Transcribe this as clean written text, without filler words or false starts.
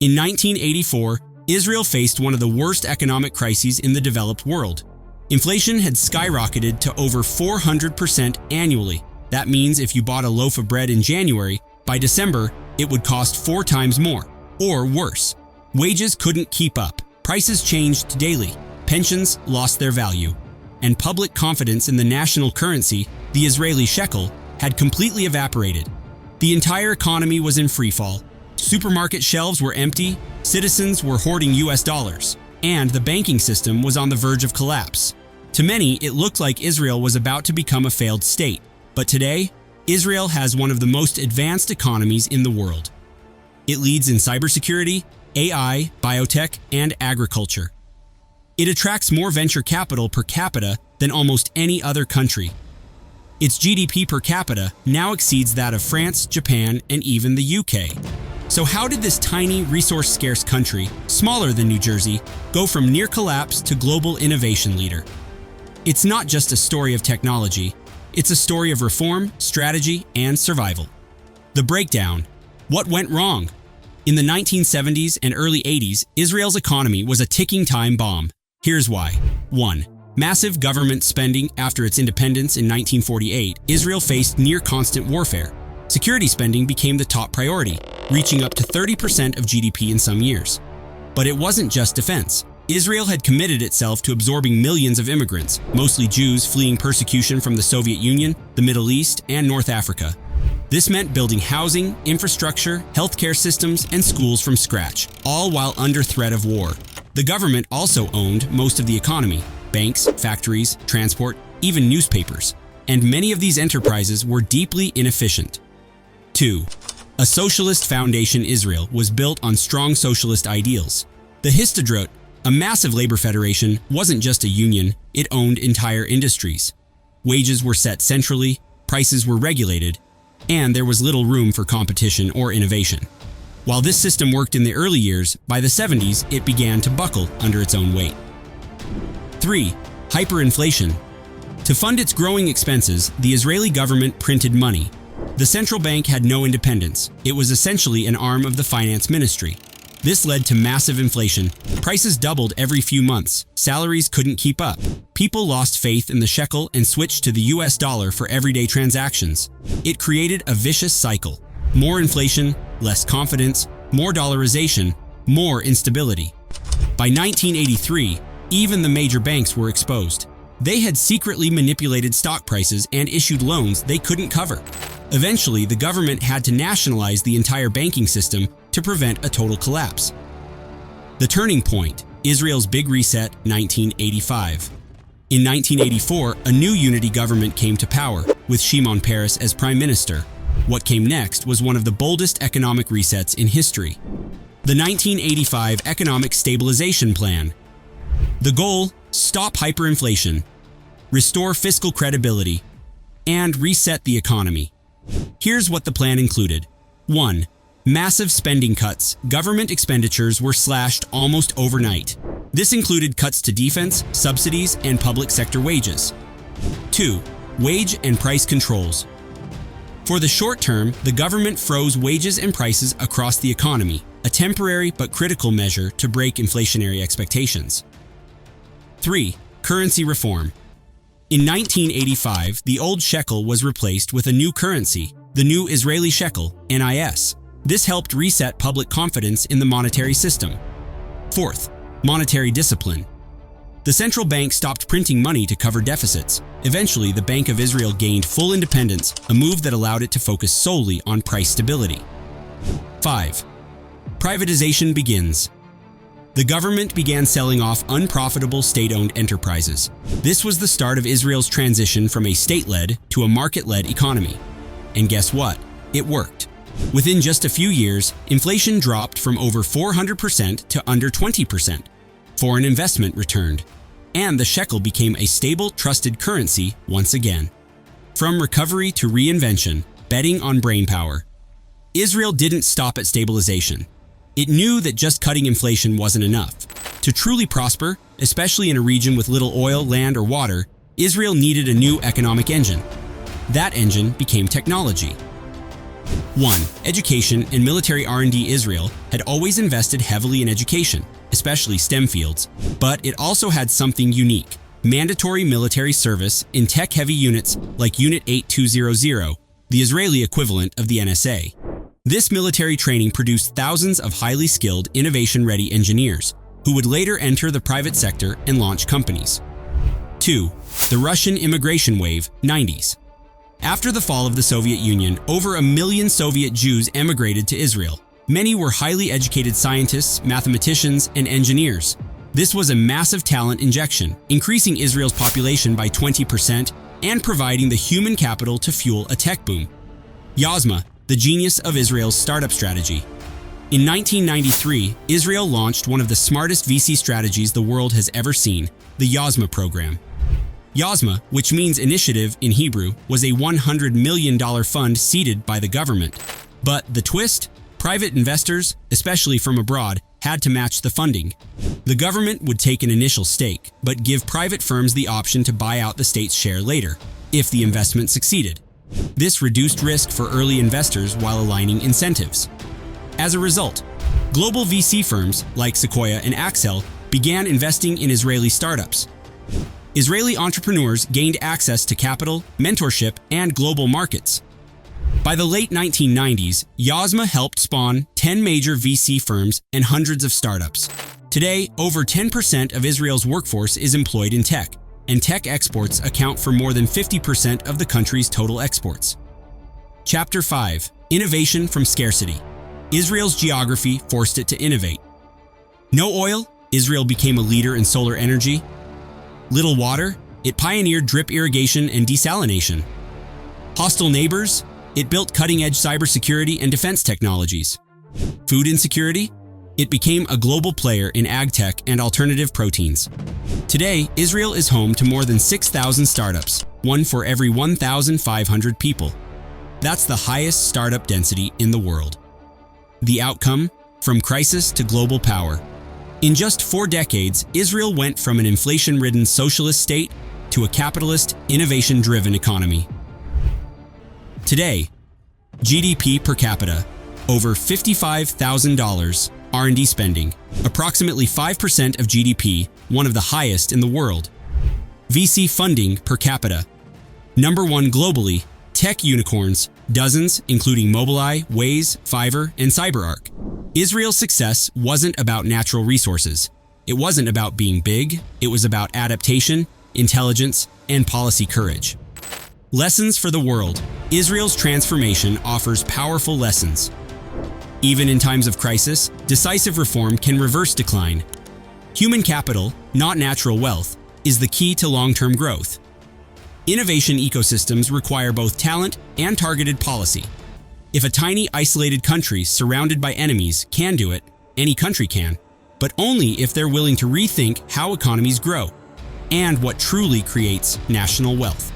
In 1984, Israel faced one of the worst economic crises in the developed world. Inflation had skyrocketed to over 400% annually. That means if you bought a loaf of bread in January, by December, it would cost 4 times more, or worse. Wages couldn't keep up, prices changed daily, pensions lost their value, and public confidence in the national currency, the Israeli shekel, had completely evaporated. The entire economy was in freefall. Supermarket shelves were empty, citizens were hoarding US dollars, and the banking system was on the verge of collapse. To many, it looked like Israel was about to become a failed state. But today, Israel has one of the most advanced economies in the world. It leads in cybersecurity, AI, biotech, and agriculture. It attracts more venture capital per capita than almost any other country. Its GDP per capita now exceeds that of France, Japan, and even the UK. So how did this tiny, resource-scarce country, smaller than New Jersey, go from near collapse to global innovation leader? It's not just a story of technology, it's a story of reform, strategy, and survival. The breakdown. What went wrong? In the 1970s and early 80s, Israel's economy was a ticking time bomb. Here's why. 1. Massive government spending. After its independence in 1948, Israel faced near-constant warfare. Security spending became the top priority, reaching up to 30% of GDP in some years. But it wasn't just defense. Israel had committed itself to absorbing millions of immigrants, mostly Jews fleeing persecution from the Soviet Union, the Middle East, and North Africa. This meant building housing, infrastructure, healthcare systems, and schools from scratch, all while under threat of war. The government also owned most of the economy: banks, factories, transport, even newspapers. And many of these enterprises were deeply inefficient. 2. A socialist foundation. Israel was built on strong socialist ideals. The Histadrut, a massive labor federation, wasn't just a union, it owned entire industries. Wages were set centrally, prices were regulated, and there was little room for competition or innovation. While this system worked in the early years, by the 70s it began to buckle under its own weight. 3. Hyperinflation. To fund its growing expenses, the Israeli government printed money. The central bank had no independence. It was essentially an arm of the finance ministry. This led to massive inflation. Prices doubled every few months. Salaries couldn't keep up. People lost faith in the shekel and switched to the US dollar for everyday transactions. It created a vicious cycle. More inflation, less confidence, more dollarization, more instability. By 1983, even the major banks were exposed. They had secretly manipulated stock prices and issued loans they couldn't cover. Eventually, the government had to nationalize the entire banking system to prevent a total collapse. The turning point, Israel's Big Reset, 1985. In 1984, a new unity government came to power, with Shimon Peres as prime minister. What came next was one of the boldest economic resets in history. The 1985 Economic Stabilization Plan. The goal: stop hyperinflation, restore fiscal credibility, and reset the economy. Here's what the plan included. 1. Massive spending cuts. Government expenditures were slashed almost overnight. This included cuts to defense, subsidies, and public sector wages. 2. Wage and price controls. For the short term, the government froze wages and prices across the economy, a temporary but critical measure to break inflationary expectations. 3. Currency reform. In 1985, the old shekel was replaced with a new currency, the new Israeli shekel, NIS. This helped reset public confidence in the monetary system. 4th, monetary discipline. The central bank stopped printing money to cover deficits. Eventually, the Bank of Israel gained full independence, a move that allowed it to focus solely on price stability. 5. Privatization begins. The government began selling off unprofitable state-owned enterprises. This was the start of Israel's transition from a state-led to a market-led economy. And guess what? It worked. Within just a few years, inflation dropped from over 400% to under 20%. Foreign investment returned, and the shekel became a stable, trusted currency once again. From recovery to reinvention, betting on brainpower. Israel didn't stop at stabilization. It knew that just cutting inflation wasn't enough. To truly prosper, especially in a region with little oil, land, or water, Israel needed a new economic engine. That engine became technology. 1. Education and military R&D. Israel had always invested heavily in education, especially STEM fields, but it also had something unique: mandatory military service in tech-heavy units like Unit 8200, the Israeli equivalent of the NSA. This military training produced thousands of highly skilled, innovation-ready engineers who would later enter the private sector and launch companies. 2. The Russian immigration wave, 90s. After the fall of the Soviet Union, over 1 million Soviet Jews emigrated to Israel. Many were highly educated scientists, mathematicians, and engineers. This was a massive talent injection, increasing Israel's population by 20% and providing the human capital to fuel a tech boom. Yozma, the genius of Israel's startup strategy. In 1993, Israel launched one of the smartest VC strategies the world has ever seen, the Yozma program. Yozma, which means initiative in Hebrew, was a $100 million fund seeded by the government. But the twist? Private investors, especially from abroad, had to match the funding. The government would take an initial stake, but give private firms the option to buy out the state's share later, if the investment succeeded. This reduced risk for early investors while aligning incentives. As a result, global VC firms like Sequoia and Accel began investing in Israeli startups. Israeli entrepreneurs gained access to capital, mentorship, and global markets. By the late 1990s, Yozma helped spawn 10 major VC firms and hundreds of startups. Today, over 10% of Israel's workforce is employed in tech, and tech exports account for more than 50% of the country's total exports. Chapter 5. Innovation from Scarcity. Israel's geography forced it to innovate. No oil? Israel became a leader in solar energy. Little water? It pioneered drip irrigation and desalination. Hostile neighbors? It built cutting-edge cybersecurity and defense technologies. Food insecurity? It became a global player in ag tech and alternative proteins. Today, Israel is home to more than 6,000 startups, one for every 1,500 people. That's the highest startup density in the world. The outcome? From crisis to global power. In just 4 decades, Israel went from an inflation-ridden socialist state to a capitalist, innovation-driven economy. Today, GDP per capita, over $55,000, R&D spending, approximately 5% of GDP, one of the highest in the world. VC funding per capita, number 1 globally, tech unicorns, dozens, including Mobileye, Waze, Fiverr, and CyberArk. Israel's success wasn't about natural resources. It wasn't about being big. It was about adaptation, intelligence, and policy courage. Lessons for the world. Israel's transformation offers powerful lessons. Even in times of crisis, decisive reform can reverse decline. Human capital, not natural wealth, is the key to long-term growth. Innovation ecosystems require both talent and targeted policy. If a tiny, isolated country surrounded by enemies can do it, any country can, but only if they're willing to rethink how economies grow and what truly creates national wealth.